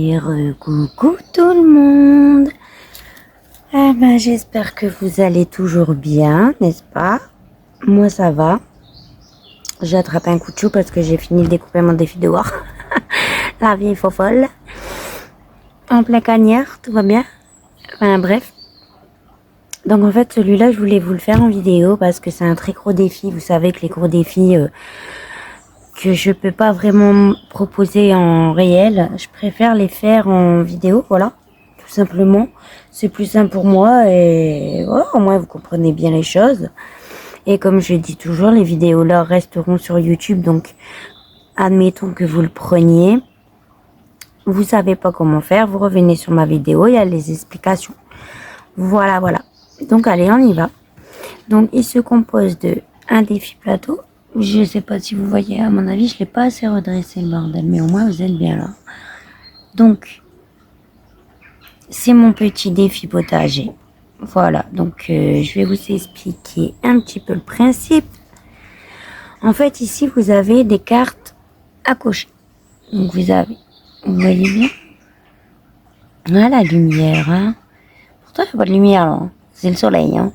Et coucou tout le monde. J'espère que vous allez toujours bien, n'est-ce pas? Moi ça va. J'ai attrapé un coup de chou parce que j'ai fini de découper mon défi de voir. La vieille fofolle. En plein cagnard, tout va bien. Bref. Donc en fait celui-là je voulais vous le faire en vidéo parce que c'est un très gros défi. Vous savez que les gros défis que je peux pas vraiment proposer en réel, je préfère les faire en vidéo, voilà, tout simplement. C'est plus simple pour moi et voilà, au moins vous comprenez bien les choses. Et comme je dis toujours, les vidéos là resteront sur YouTube, donc admettons que vous le preniez, vous savez pas comment faire, vous revenez sur ma vidéo, il y a les explications. Voilà. Donc allez, on y va. Donc il se compose de un défi plateau. Je sais pas si vous voyez, à mon avis, je l'ai pas assez redressé le bordel, mais au moins vous êtes bien là. Donc, c'est mon petit défi potager. Voilà, donc je vais vous expliquer un petit peu le principe. En fait, ici, vous avez des cartes à cocher. Donc, vous voyez bien? Ah, la lumière, hein. Pourtant, il n'y a pas de lumière, là. C'est le soleil, hein.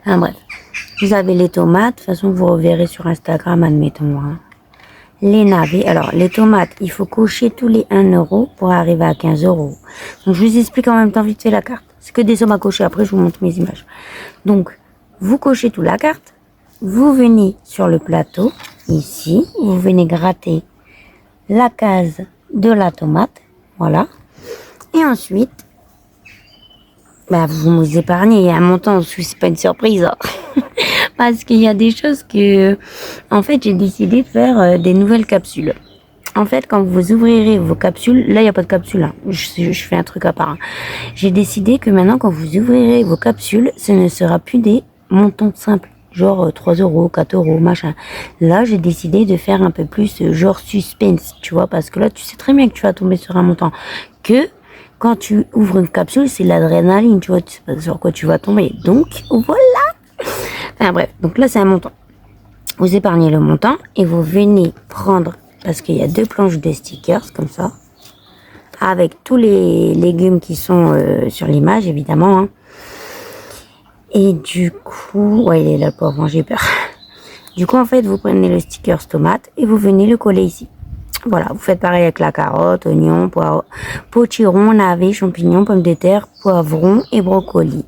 Bref. Vous avez les tomates, de toute façon vous reverrez sur Instagram, admettons. Hein. Les navets, alors les tomates, il faut cocher tous les 1 euro pour arriver à 15 euros. Donc je vous explique en même temps vite fait la carte. C'est que des sommes à cocher, après je vous montre mes images. Donc vous cochez toute la carte, vous venez sur le plateau, ici, vous venez gratter la case de la tomate, voilà. Et ensuite, vous nous épargnez, il y a un montant en dessous, c'est pas une surprise. Hein. Parce qu'il y a des choses que, en fait, j'ai décidé de faire des nouvelles capsules. En fait, quand vous ouvrirez vos capsules, là, il n'y a pas de capsule, hein. Je fais un truc à part. Hein. J'ai décidé que maintenant, quand vous ouvrirez vos capsules, ce ne sera plus des montants simples. Genre 3 euros, 4 euros, machin. Là, j'ai décidé de faire un peu plus genre suspense, tu vois, parce que là, tu sais très bien que tu vas tomber sur un montant. Que quand tu ouvres une capsule, c'est l'adrénaline, tu vois, tu sais pas sur quoi tu vas tomber. Donc, voilà. Bref, donc là c'est un montant. Vous épargnez le montant et vous venez prendre, parce qu'il y a 2 planches de stickers comme ça, avec tous les légumes qui sont sur l'image évidemment. Hein. Et du coup, ouais il est là le pauvre, j'ai peur. Du coup en fait vous prenez le sticker tomate et vous venez le coller ici. Voilà, vous faites pareil avec la carotte, oignon, potiron, navet, champignons, pommes de terre, poivron et brocoli.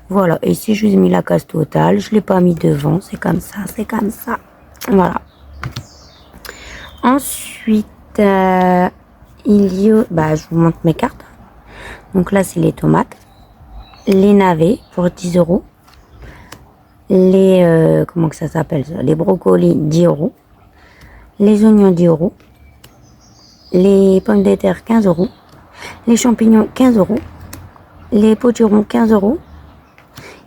Voilà, et ici je vous ai mis la case totale, je l'ai pas mis devant, c'est comme ça. Voilà. Ensuite, il y a, je vous montre mes cartes. Donc là c'est les tomates, les navets pour 10 euros, les, comment que ça s'appelle ça, les brocolis 10 euros, les oignons 10 euros, les pommes de terre 15 euros, les champignons 15 euros, les potirons 15 euros,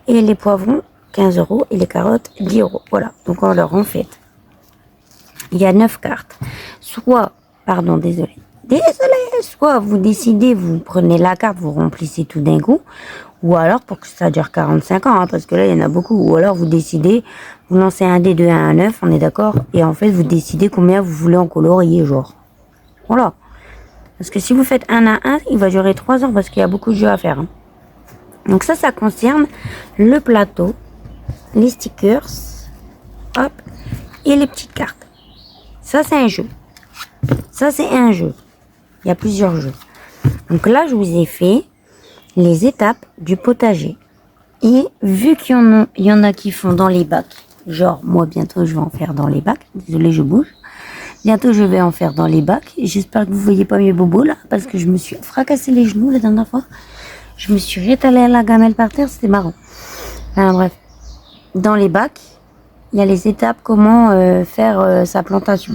et les poivrons 15 euros, et les carottes 10 euros. Voilà, donc alors en fait, il y a 9 cartes. Soit, soit vous décidez, vous prenez la carte, vous remplissez tout d'un coup, ou alors pour que ça dure 45 ans, hein, parce que là il y en a beaucoup, ou alors vous décidez, vous lancez un dé de 1 à 9, on est d'accord, et en fait vous décidez combien vous voulez en colorier, genre. Voilà. Parce que si vous faites 1 à 1, il va durer 3 heures parce qu'il y a beaucoup de jeux à faire. Hein. Donc ça concerne le plateau, les stickers, hop, et les petites cartes. Ça c'est un jeu. Ça c'est un jeu. Il y a plusieurs jeux. Donc là je vous ai fait les étapes du potager. Et vu qu'il y en a qui font dans les bacs, genre moi bientôt je vais en faire dans les bacs. Désolée je bouge. Bientôt je vais en faire dans les bacs. J'espère que vous voyez pas mes bobos là, parce que je me suis fracassé les genoux la dernière fois. Je me suis rétalée à la gamelle par terre, c'était marrant. Bref, dans les bacs, il y a les étapes comment faire sa plantation,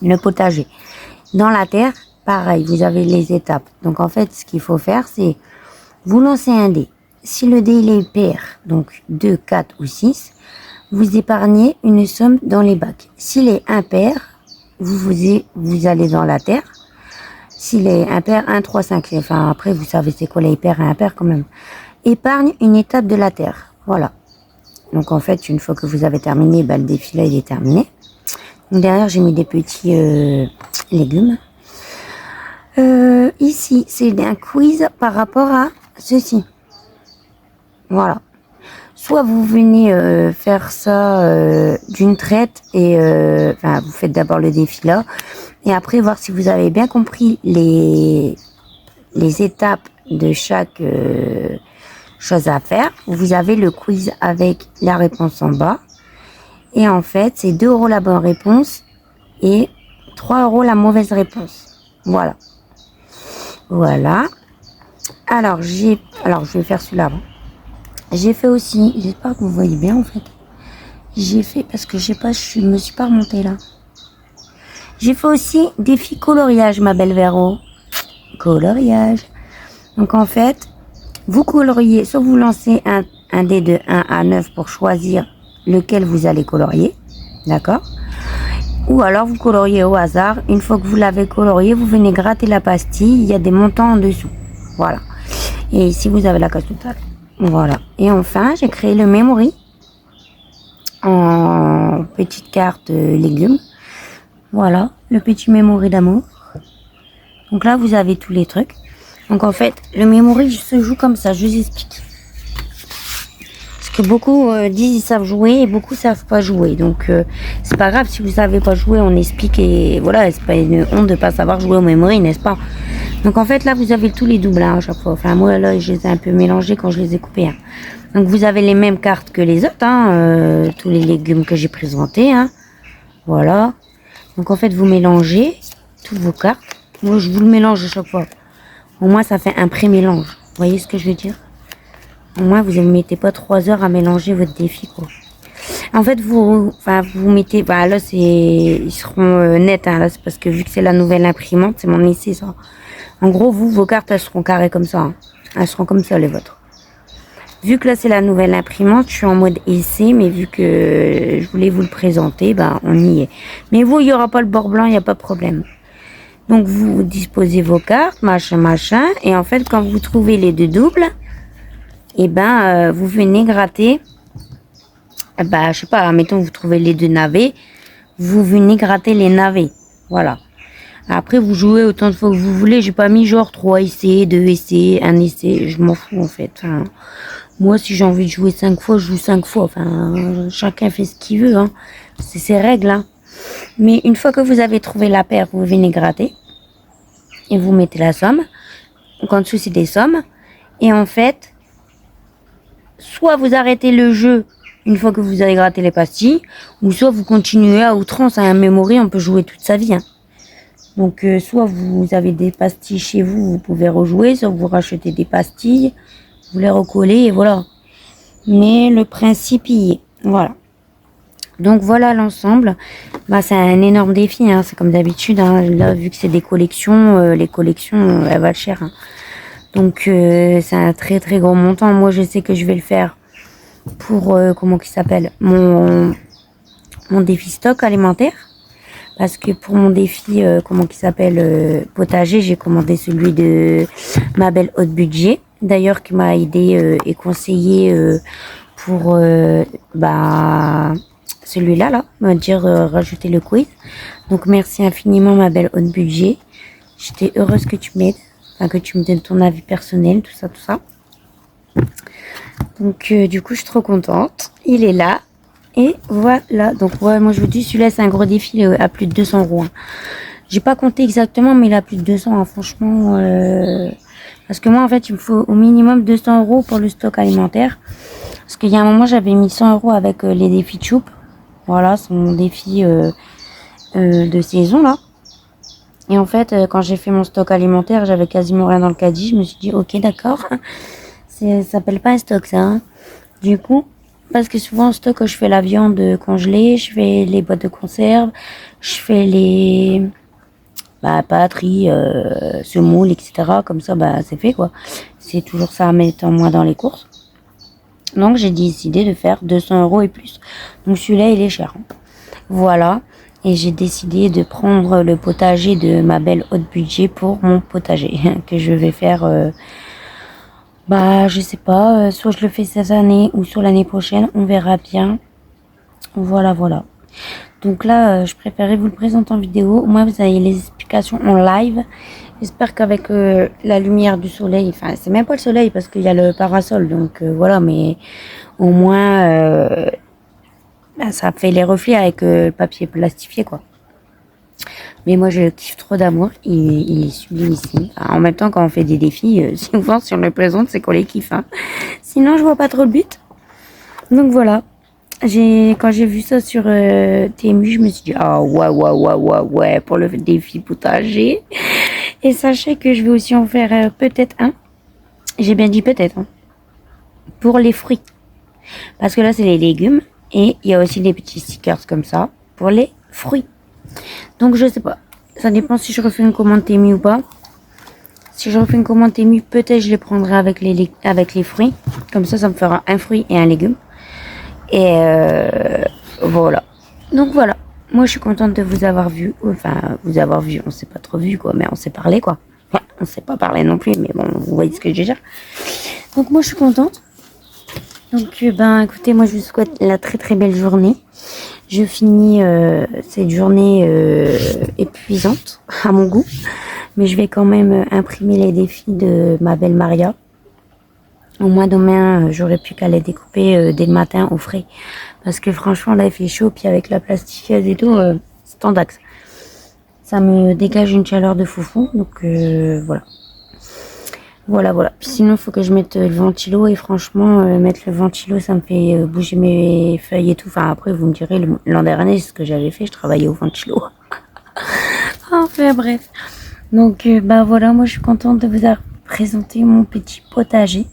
le potager. Dans la terre, pareil, vous avez les étapes. Donc en fait, ce qu'il faut faire, c'est vous lancez un dé. Si le dé il est pair, donc 2, 4 ou 6, vous épargnez une somme dans les bacs. S'il est impair, vous allez dans la terre. S'il est impair, 1, 3, 5. Enfin, après, vous savez c'est quoi les pairs et impair quand même. Épargne une étape de la terre. Voilà. Donc, en fait, une fois que vous avez terminé, le défi là, il est terminé. Donc, derrière, j'ai mis des petits légumes. ceci, c'est un quiz par rapport à ceci. Voilà. Soit vous venez faire ça d'une traite et enfin vous faites d'abord le défi là et après voir si vous avez bien compris les étapes de chaque chose à faire. Vous avez le quiz avec la réponse en bas et en fait c'est 2 € la bonne réponse et 3 € la mauvaise réponse. Voilà. Voilà. Alors je vais faire celui-là avant. J'ai fait aussi, j'espère que vous voyez bien en fait. J'ai fait, parce que je sais pas, je me suis pas remontée là. J'ai fait aussi défi coloriage, ma belle Véro. Coloriage. Donc en fait, vous coloriez, soit vous lancez un dé de 1 à 9 pour choisir lequel vous allez colorier. D'accord? Ou alors vous coloriez au hasard. Une fois que vous l'avez colorié, vous venez gratter la pastille. Il y a des montants en dessous. Voilà. Et ici, vous avez la case totale. Voilà. Et enfin, j'ai créé le memory en petite carte légumes. Voilà, le petit memory d'amour. Donc là, vous avez tous les trucs. Donc en fait, le memory se joue comme ça. Je vous explique. Parce que beaucoup disent ils savent jouer et beaucoup savent pas jouer. Donc c'est pas grave si vous savez pas jouer, on explique et voilà, c'est pas une honte de pas savoir jouer au memory, n'est-ce pas? Donc en fait là vous avez tous les doubles à chaque fois. Enfin moi là je les ai un peu mélangés quand je les ai coupés. Donc vous avez les mêmes cartes que les autres, tous les légumes que j'ai présentés. Voilà. Donc en fait vous mélangez toutes vos cartes. Moi je vous le mélange à chaque fois. Au moins ça fait un pré-mélange. Vous voyez ce que je veux dire? Au moins vous ne mettez pas 3 heures à mélanger votre défi quoi. En fait vous mettez, bah là c'est, ils seront nets là, c'est parce que vu que c'est la nouvelle imprimante, c'est mon essai ça. En gros, vos cartes, elles seront carrées comme ça. Elles seront comme ça, les vôtres. Vu que là, c'est la nouvelle imprimante, je suis en mode essai, mais vu que je voulais vous le présenter, ben, on y est. Mais vous, il n'y aura pas le bord blanc, il n'y a pas de problème. Donc, vous disposez vos cartes, machin, et en fait, quand vous trouvez les 2 doubles, et ben, vous venez gratter, je sais pas, mettons, vous trouvez les 2 navets, vous venez gratter les navets. Voilà. Après, vous jouez autant de fois que vous voulez. J'ai pas mis genre 3 essais, 2 essais, 1 essai. Je m'en fous, en fait. Enfin, moi, si j'ai envie de jouer 5 fois, je joue 5 fois. Enfin, chacun fait ce qu'il veut, C'est ses règles, Mais une fois que vous avez trouvé la paire, vous venez gratter. Et vous mettez la somme. Donc, en dessous, c'est des sommes. Et en fait, soit vous arrêtez le jeu une fois que vous avez gratté les pastilles, ou soit vous continuez à outrance. À un memory, on peut jouer toute sa vie, Donc, soit vous avez des pastilles chez vous, vous pouvez rejouer, soit vous rachetez des pastilles, vous les recollez et voilà. Mais le principe y est. Voilà. Donc, voilà l'ensemble. C'est un énorme défi, c'est comme d'habitude. Là, vu que c'est des collections, les collections, elles valent cher. Donc, c'est un très très gros montant. Moi, je sais que je vais le faire pour, comment qu'il s'appelle, mon défi stock alimentaire. Parce que pour mon défi, potager, j'ai commandé celui de ma belle haute budget. D'ailleurs, qui m'a aidé et conseillé pour celui-là, me dire rajouter le quiz. Donc, merci infiniment, ma belle haute budget. J'étais heureuse que tu m'aides, que tu me donnes ton avis personnel, tout ça. Donc, du coup, je suis trop contente. Il est là. Et voilà, donc moi je vous dis, celui-là c'est un gros défi à plus de 200 €. J'ai pas compté exactement, mais il a plus de 200, franchement. Parce que moi en fait, il me faut au minimum 200 € pour le stock alimentaire. Parce qu'il y a un moment, j'avais mis 100 € avec les défis Choup. Voilà, c'est mon défi de saison là. Et en fait, quand j'ai fait mon stock alimentaire, j'avais quasiment rien dans le caddie. Je me suis dit, ok, d'accord, ça s'appelle pas un stock ça. Du coup, parce que souvent en stock, je fais la viande congelée, je fais les boîtes de conserve, je fais les pâtes, riz, semoule, etc. Comme ça, c'est fait quoi. C'est toujours ça à mettre en moins dans les courses. Donc j'ai décidé de faire 200 € et plus. Donc celui-là, il est cher. Voilà. Et j'ai décidé de prendre le potager de ma belle haute budget pour mon potager que je vais faire. Je sais pas, soit je le fais cette année ou sur l'année prochaine, on verra bien. Voilà. Donc là, je préférais vous le présenter en vidéo. Au moins, vous avez les explications en live. J'espère qu'avec la lumière du soleil, enfin c'est même pas le soleil parce qu'il y a le parasol, donc voilà, mais au moins ben, ça fait les reflets avec le papier plastifié quoi. Mais moi je kiffe trop d'amour, il est sublime ici. Enfin, en même temps quand on fait des défis, souvent si on le présente c'est qu'on les kiffe. Hein. Sinon je vois pas trop le but. Donc voilà. Quand j'ai vu ça sur TMU, je me suis dit ah ouais pour le défi potager. Et sachez que je vais aussi en faire peut-être un. J'ai bien dit peut-être. Hein, pour les fruits. Parce que là, c'est les légumes. Et il y a aussi des petits stickers comme ça pour les fruits. Donc, je sais pas. Ça dépend si je refais une commande Temu ou pas. Si je refais une commande Temu, peut-être je les prendrai avec les fruits. Comme ça me fera un fruit et un légume. Et voilà. Donc, voilà. Moi, je suis contente de vous avoir vu. Enfin, vous avoir vu. On s'est pas trop vu, quoi. Mais on s'est parlé, quoi. Enfin, on s'est pas parlé non plus. Mais bon, vous voyez ce que je veux dire. Donc, moi, je suis contente. Donc, ben, écoutez, moi, je vous souhaite la très très belle journée. Je finis cette journée épuisante à mon goût, mais je vais quand même imprimer les défis de ma belle Maria. Au moins demain, j'aurai plus qu'à les découper dès le matin au frais, parce que franchement là il fait chaud, puis avec la plastifieuse et tout, c'est tendax. Ça me dégage une chaleur de foufou, donc voilà. Voilà. Puis sinon, il faut que je mette le ventilo. Et franchement, mettre le ventilo, ça me fait bouger mes feuilles et tout. Enfin, après, vous me direz, l'an dernier, c'est ce que j'avais fait. Je travaillais au ventilo. Enfin, bref. Donc, bah voilà, moi, je suis contente de vous avoir présenté mon petit potager.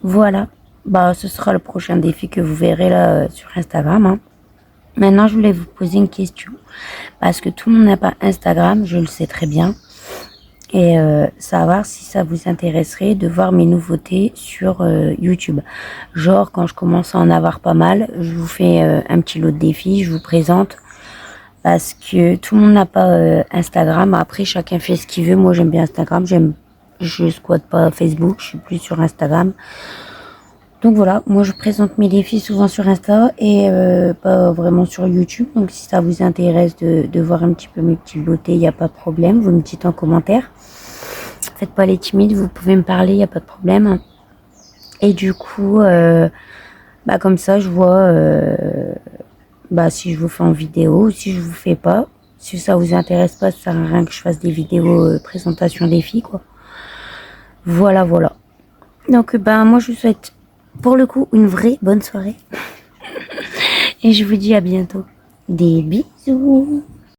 Voilà. Bah, ce sera le prochain défi que vous verrez là sur Instagram. Hein. Maintenant, je voulais vous poser une question. Parce que tout le monde n'a pas Instagram, je le sais très bien. Et savoir si ça vous intéresserait de voir mes nouveautés sur YouTube. Genre quand je commence à en avoir pas mal, je vous fais un petit lot de défis, je vous présente. Parce que tout le monde n'a pas Instagram. Après chacun fait ce qu'il veut. Moi j'aime bien Instagram, je squatte pas Facebook, je suis plus sur Instagram. Donc voilà, moi je présente mes défis souvent sur Insta et pas vraiment sur YouTube. Donc si ça vous intéresse de voir un petit peu mes petites beautés, il n'y a pas de problème, vous me dites en commentaire. Faites pas les timides, vous pouvez me parler, il n'y a pas de problème. Et du coup, bah comme ça je vois bah si je vous fais en vidéo, si je vous fais pas. Si ça vous intéresse pas, ça sert à rien que je fasse des vidéos présentation défis quoi. Voilà. Donc bah moi je vous souhaite pour le coup une vraie bonne soirée. Et je vous dis à bientôt. Des bisous.